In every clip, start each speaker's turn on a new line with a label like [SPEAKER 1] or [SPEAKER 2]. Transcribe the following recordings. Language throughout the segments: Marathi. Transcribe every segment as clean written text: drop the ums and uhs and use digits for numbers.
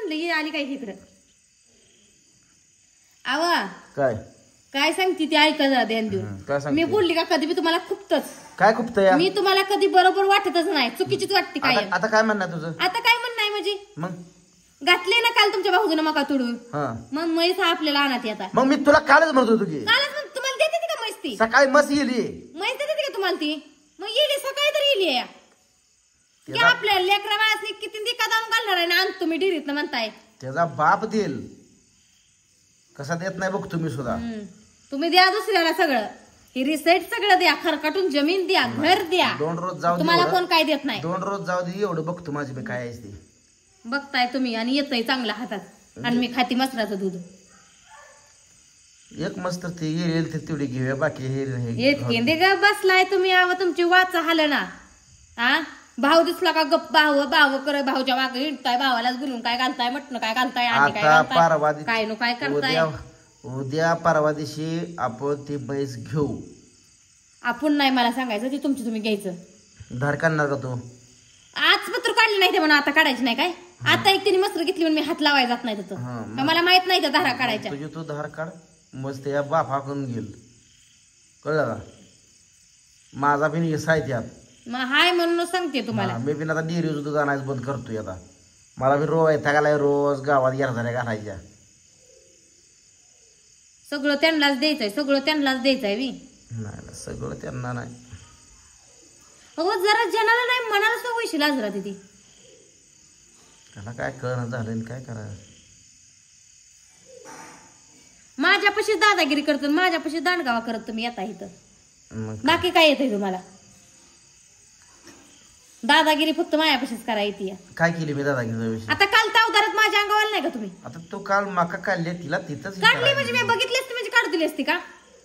[SPEAKER 1] म्हणलं ये आली काय इकडं. आवा
[SPEAKER 2] काय
[SPEAKER 1] काय सांगते ती ऐका जरा ध्यान देऊन. मी बोलली का कधी बी तुम्हाला खूपतच
[SPEAKER 2] काय खुपतंय
[SPEAKER 1] मी तुम्हाला कधी बरोबर वाटतच नाही, चुकीचीच वाटते काय.
[SPEAKER 2] आता काय म्हणणार तुझं?
[SPEAKER 1] आता काय म्हणणं आहे म्हणजे
[SPEAKER 2] मग
[SPEAKER 1] घातले ना काल तुमच्या भाऊजून मका तोडून, मग म्हैस आपल्याला आणत आता.
[SPEAKER 2] मग मी तुला कालच म्हणत होतो की
[SPEAKER 1] कालच तुम्हाला देते का म्हैस ती?
[SPEAKER 2] सकाळी मस्त येली
[SPEAKER 1] म्हैस देते का तुम्हाला ती? मग येली सकाळी तर येली की आपल्या लेकरा बाळासनी किती दिका दाम घालणार आहे ना आणतो तुम्ही डिरीत म्हणताय.
[SPEAKER 2] त्याचा बाप देईल कसा देत नाही बघ तुम्ही सुद्धा.
[SPEAKER 1] तुम्ही द्या दुसऱ्याला सगळं, ही रिसेट सगळं द्या, खरकाटून जमीन द्या, घर द्या.
[SPEAKER 2] 2 रोज जाऊ
[SPEAKER 1] तुम्हाला कोण काय देत नाही.
[SPEAKER 2] 2 रोज जाऊ दे एवढं बघतो माझी मी काय असते
[SPEAKER 1] बघताय तुम्ही आणि येतय चांगल्या हातात आणि मी खाती मसराचं दूध.
[SPEAKER 2] एक मस्त ते येईल ते तेवढी घेऊया बाकी
[SPEAKER 1] हे ग बसलाय तुम्ही. आव तुमची वाचा हाल ना. हा भाऊ दिसला का गप भाऊ कर भाऊच्या मागे हिंडताय, भावालाच बोलून काय घालताय, मटण काय घालताय, अंडी काय घालताय, काय नो काय करताय.
[SPEAKER 2] उद्या परवा दिवशी आपण ती म्हैस घेऊ.
[SPEAKER 1] आपण नाही मला सांगायचं, ते तुमची तुम्ही घ्यायचं.
[SPEAKER 2] धार काढणार का तू?
[SPEAKER 1] आज पत्र काढली नाही ते म्हणून आता काढायची नाही काय? आता एक तिने मस्त घेतली म्हणून मी हात लावायला जात नाही तिथं. मला माहित नाही त्या धारा काढायच्या.
[SPEAKER 2] तुझी तू धार काढ मस्त या बाफा करून घेईल, कळलं का? माझा बिन साहित्यात
[SPEAKER 1] मग हाय म्हणून सांगते तुम्हाला.
[SPEAKER 2] मी बिन आता डेअरी दूध आणायचं बंद करतोय आता. मला बी रोज गावात झाल्या घालायच्या.
[SPEAKER 1] सगळं त्यांनाच द्यायचंय, सगळं त्यांनाच द्यायचंय.
[SPEAKER 2] नाही सगळं त्यांना नाही.
[SPEAKER 1] अहो जरा जनाला नाही मनाला सवयशी लाजरा तिथे.
[SPEAKER 2] त्याला काय कळणं झालं काय करायचं.
[SPEAKER 1] माझ्यापाशी दादागिरी करतो, माझ्यापाशी दांडगावा करत तुम्ही येता इथं. बाकी काय येतंय तुम्हाला? दादागिरी फक्त मायापाशीच करायची.
[SPEAKER 2] काय केली मी दादागिरी?
[SPEAKER 1] आता काल तावदारात माझ्या अंगावर नाही का तुम्ही?
[SPEAKER 2] आता तू काल मका काढली तिला तिथंच
[SPEAKER 1] काढली म्हणजे मी बघितली असती म्हणजे काढू दिली असती का?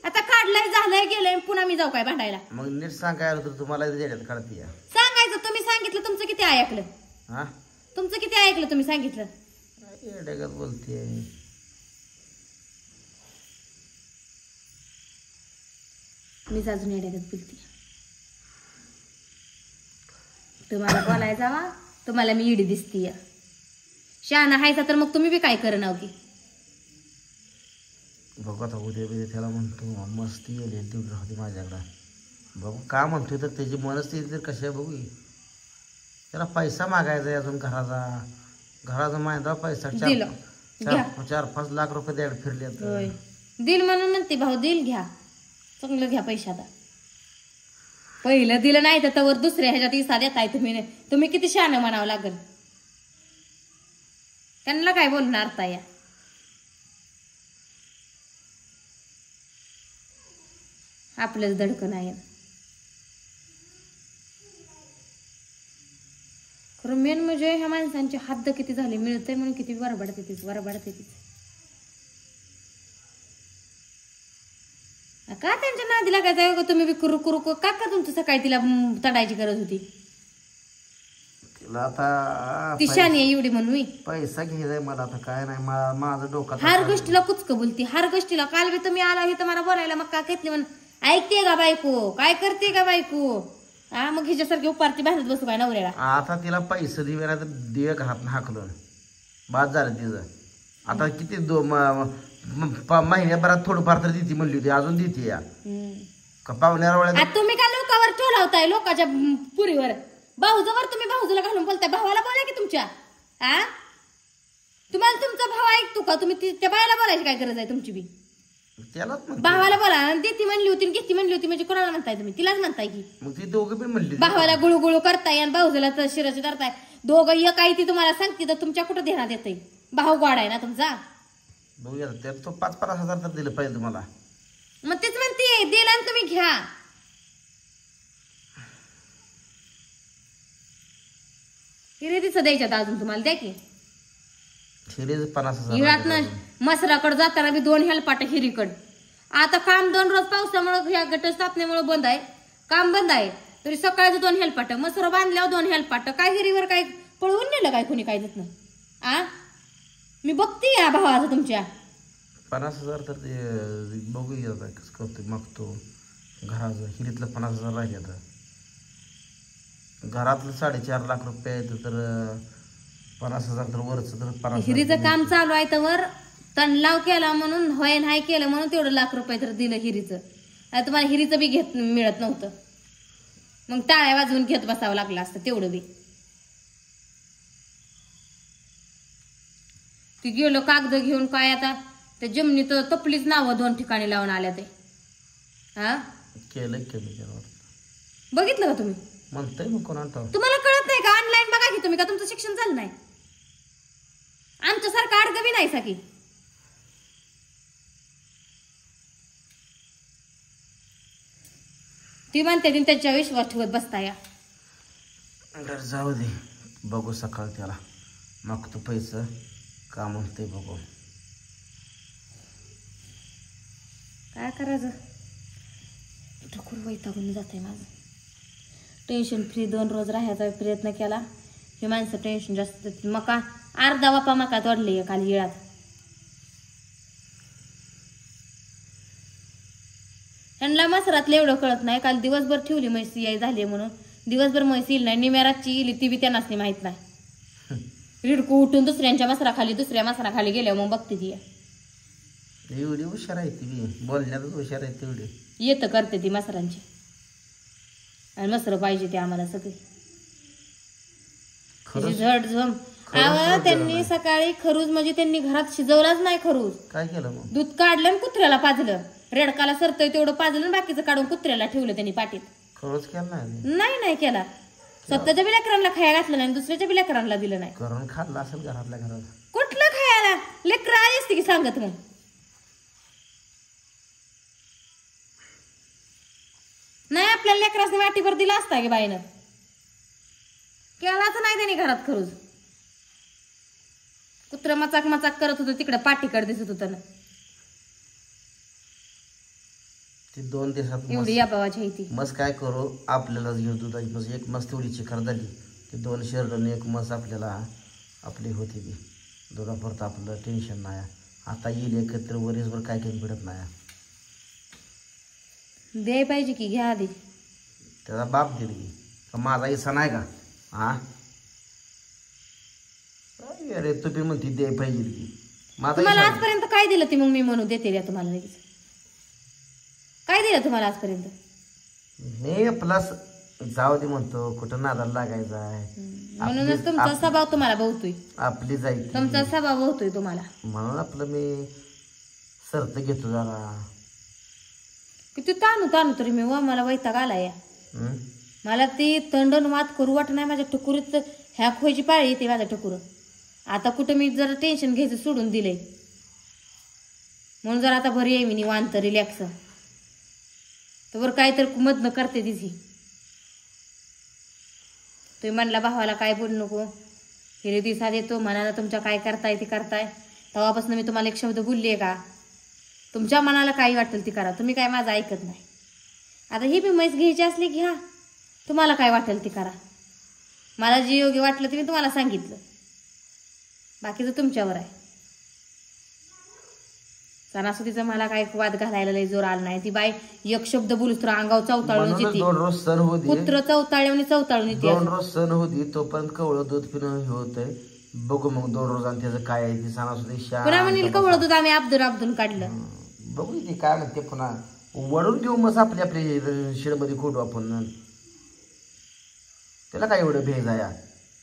[SPEAKER 1] आता काढलंय झालंय गेलंय पुन्हा मी जाऊ काय भांडायला?
[SPEAKER 2] मग नीट सांगायला तर तुम्हाला काढते
[SPEAKER 1] सांगायचं. तुम्ही सांगितलं तुमचं किती ऐकलं?
[SPEAKER 2] हा
[SPEAKER 1] तुमचं किती ऐकलं तुम्ही सांगितलं?
[SPEAKER 2] येड्यागत बोलते.
[SPEAKER 1] मीच अजून येड्यागत बोलते. तुम्हाला बोलाय जावा, तुम्हाला मी इडी दिसतीय. शहाणा हायचा तर मग तुम्ही बी काय करणार की?
[SPEAKER 2] बघू आता उद्या त्याला म्हणतो मस्ती येईल तेवढी राहते माझ्याकडं. बघू का म्हणतोय तर त्याची मनस्थिती तर कशी आहे बघू. त्याला पैसा मागायचा अजून घराचा माहिती पैसा 4-5 लाख रुपये द्यायला फिरले.
[SPEAKER 1] दिल म्हणून म्हणते भाऊ दिल घ्या, चांगलं घ्या पैशाला. पहिलं दिलं नाही तर वर दुसऱ्या ह्याच्यात इसा देताय तुम्ही. तुम्ही किती शहाणं म्हणावं लागल. त्यांना काय बोलणार ताया? आपलंच धडकन आहे खरं. मेन म्हणजे ह्या माणसांची हद्द किती झाली. मिळतंय म्हणून किती वरबडते तीच. का त्यांच्या नादी लागायचं? तुम्ही बी कुरू कुरू का तुमचं सकाळी तिला तडायची गरज होती?
[SPEAKER 2] आता
[SPEAKER 1] ती शानी आहे एवढी म्हणून मी
[SPEAKER 2] पैसा घ्यायचाय मला. आता काय नाही माझं डोकं.
[SPEAKER 1] हर गोष्टीला कुचक बोलती, हर गोष्टीला. काल बी तुम्ही आला हे मला बोलायला मग का घेतली म्हणून ऐकते का बायको? काय करते का बायको? हा मग हिच्यासारखी उपारती बाहेरच बसू काय नवऱ्याला? आता
[SPEAKER 2] तिला पैसे दिवे ना तर दिवे घरात हाकलं बाद झालं तिचं. आता किती महिन्याभरात थोडंफार तर देते म्हणली होती, अजून देते या पाहुण्याला.
[SPEAKER 1] तुम्ही का लोकांवर टोलावताय, लोकांच्या पुरीवर? भाऊजवर तुम्ही भाऊजूला घालून बोलताय. भावाला बोला की तुमच्या. हा तुम्हाला तुमचा भाव ऐकतो का? तुम्ही त्या बायाला बोलायची काय गरज आहे तुमची बी? भावाला बोला. देती म्हणली होती घेती म्हणली होती म्हणजे कोणाला म्हणताय तुम्ही? तिलाच म्हणताय की. मग ती दोघं पण म्हणली. भावाला गुळगुळू करताय आणि भाऊजूला तर शिराची धरताय. दोघं एक आई ती तुम्हाला सांगते तर तुमच्या कुठं ध्यानात येतंय? भाऊ गोड आहे ना तुमचा.
[SPEAKER 2] बघूया तो 5-5 हजार तर दिलं पाहिजे तुम्हाला.
[SPEAKER 1] मग तेच म्हणते दिला आणि तुम्ही घ्या. हिरेतीचं द्यायच्यात अजून तुम्हाला द्या की.
[SPEAKER 2] 50,000
[SPEAKER 1] मसराकडे जाताना बी 2 हेलपाट हिरीकड. आता काम 2 रोज पावसामुळे ह्या गट स्थापनेमुळे बंद आहे, काम बंद आहे. तरी सकाळचं 2 हेलपाट, मसर बांधल्यावर 2 हेलपाट. काय हिरीवर काय पळवून नेलं काय कोणी काय देत नाही? आ मी बघते या भावाचं तुमच्या.
[SPEAKER 2] 50,000 तर ते बघूया कसं करतो मागतो. घराचं हिरीतलं 50,000 राहिले. आता घरातलं 4.5 लाख रुपये तर 50,000 तर वरचं तर 50,000
[SPEAKER 1] हिरीचं काम चालू आहे तर तणलाव केला म्हणून होय नाही केलं म्हणून तेवढं ₹1,00,000 तर दिलं हिरीचं. आणि तुम्हाला हिरीचं बी घेत मिळत नव्हतं, मग टाळ्या वाजवून घेत बसावं लागलं असतं तेवढं बी. ती गेलो कागद घेऊन काय आता त्या जमिनी तर तपलीच नावं 2 ठिकाणी लावून आल्या ते. हा
[SPEAKER 2] केलं त्यावर
[SPEAKER 1] बघितलं का तुम्ही?
[SPEAKER 2] म्हणतंय मग कोणाला
[SPEAKER 1] तुम्हाला कळत नाही का? ऑनलाईन बघा की तुम्ही, का तुमचं शिक्षण झालं नाही? आमच्यासारखं आडगं बी नाही साकी. ती म्हणते ती त्याच्या विश्वास ठेवत बसता या.
[SPEAKER 2] जाऊ दे, बघू सकाळ त्याला मागतो पैसे का म्हणते बघू.
[SPEAKER 1] काय करायचं, ठोकूर वैतागून जाते माझं. टेन्शन फ्री 2 रोज राहायचा प्रयत्न केला, हे माणसं टेन्शन जास्त देतात. मका अर्धा वापा मका तोडले काल येळात. ह्यांना मसरातलं एवढं कळत नाही. काल दिवसभर ठेवली म्हैसी याय झाली म्हणून, दिवसभर म्हैसी येईल नाही, निम्यारातची येईल ती बी त्यांनाच नाही माहित नाही. रिडकू उठून दुसऱ्यांच्या मसराखाली दुसऱ्या मसराखाली गेल्यावर मग बघते ती.
[SPEAKER 2] एवढी हुशार आहे ती, बोलण्यातच हुशार आहे तेवढी.
[SPEAKER 1] येतं करते ती मसरांची, आणि मसर पाहिजे ते आम्हाला सगळी. झड झम त्यांनी सकाळी खरूज म्हणजे त्यांनी घरात शिजवलाच नाही. खरूज
[SPEAKER 2] काय केलं मग?
[SPEAKER 1] दूध काढलं आणि कुत्र्याला पाजलं. रेडकाला सरतोय तेवढं पाजलं आणि बाकीचं काढून कुत्र्याला ठेवलं त्यांनी पाठीत.
[SPEAKER 2] खरंच केलं
[SPEAKER 1] नाही केला. स्वतःच्या बी लेकरांना खायला घातलं नाही, दुसऱ्याच्या बी लेकरांना दिलं नाही.
[SPEAKER 2] करून खाल्लं असेल घरातल्या घरात.
[SPEAKER 1] कुठलं खायला? लेकर आई असते की सांगत. मग नाही आपल्याला लेकरासनी वाटीभर दिला असता की बाईनं, केलाच नाही त्यांनी घरात खरूज. कुत्र मचाक मचाक करत होतं तिकडे पाठीकडे दिसत होतं ना.
[SPEAKER 2] ती 2 दिवसात
[SPEAKER 1] एवढी या बाबाची आहे ती.
[SPEAKER 2] मस काय करू, आपल्यालाच घेऊ दुधाची मस. एक मस तेवढी चिखर झाली, ती 2 शर्टने 1 मस आपल्याला आपली होती ती. दुधापुरतं आपलं टेन्शन नाही. आता येईल एकत्र वरीसभर काय काही पडत नाही.
[SPEAKER 1] द्याय पाहिजे की, घ्या आधी.
[SPEAKER 2] त्याचा बाप दिल की का माझा हिस्सा नाही का? हा अरे तुम्ही म्हणते द्याय पाहिजे की माझा
[SPEAKER 1] तुम्हाला आजपर्यंत काय दिलं ती? मग मी म्हणू देते द्या तुम्हाला लगेच. काय दिलं तुम्हाला आजपर्यंत?
[SPEAKER 2] हे प्लस जाऊ दे म्हणतो, कुठं नादाला लागायचा आहे.
[SPEAKER 1] म्हणूनच तुमचा स्वभाव तुम्हाला बहुतोय.
[SPEAKER 2] आपली जायची
[SPEAKER 1] तुमचा स्वभाव बहुतोय तुम्हाला, म्हणून
[SPEAKER 2] आपलं मी सरत घेतो जरा.
[SPEAKER 1] किती ताणू तरी मी मला वैताग आलाय. मला ती तंडण वाद करू वाट नाही. माझ्या टकुरीत ह्या खोयची पाळी येते माझ्या टकुर. आता कुठं मी जरा टेन्शन घ्यायचं सोडून दिलंय, म्हणून जरा आता भरी आहे मी निवांत रिलॅक्स. तर बरं काय तर मदन करते तिची. तुम्ही म्हणला भावाला काय बोलू नको, हिरे दिवसा देतो मनाला तुमच्या काय करताय ते करताय. तेव्हापासून मी तुम्हाला एक शब्द बोलली आहे का? तुमच्या मनाला काही वाटेल ती करा, तुम्ही काय माझं ऐकत नाही. आता ही बी म्हैस घ्यायची असली घ्या, तुम्हाला काय वाटेल ती करा. मला जे योग्य वाटलं ते मी तुम्हाला सांगितलं, बाकीचं तुमच्यावर आहे. सणासुदीचा मला काय वाद घालायला लय जोर आला नाही. ती बाई एक शब्द बोलूस तर अंगाव चौताळून येते.
[SPEAKER 2] 2 रोज सण होती,
[SPEAKER 1] पुत्र चौताळून येते.
[SPEAKER 2] 2 रोज सण होती, तोपर्यंत कवळं दूध पिणं हे होतंय. बघू मग 2 रोज आणि त्याचं काय आहे ती सणासुदी.
[SPEAKER 1] पुन्हा म्हणेल कवळं दूध आम्ही अब्दून काढलं.
[SPEAKER 2] बघू ती काय म्हणते, पुन्हा वडून घेऊ मग आपली शेडमध्ये खोटू आपण. त्याला काय एवढं भेज आहे,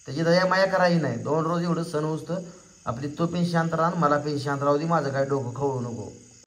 [SPEAKER 2] त्याची दया माया करायची नाही. 2 रोज एवढं सण होतं आपली. तो पण शांत राहा, मला पण शांत राहू दे, माझं काय डोकं खवळू नको.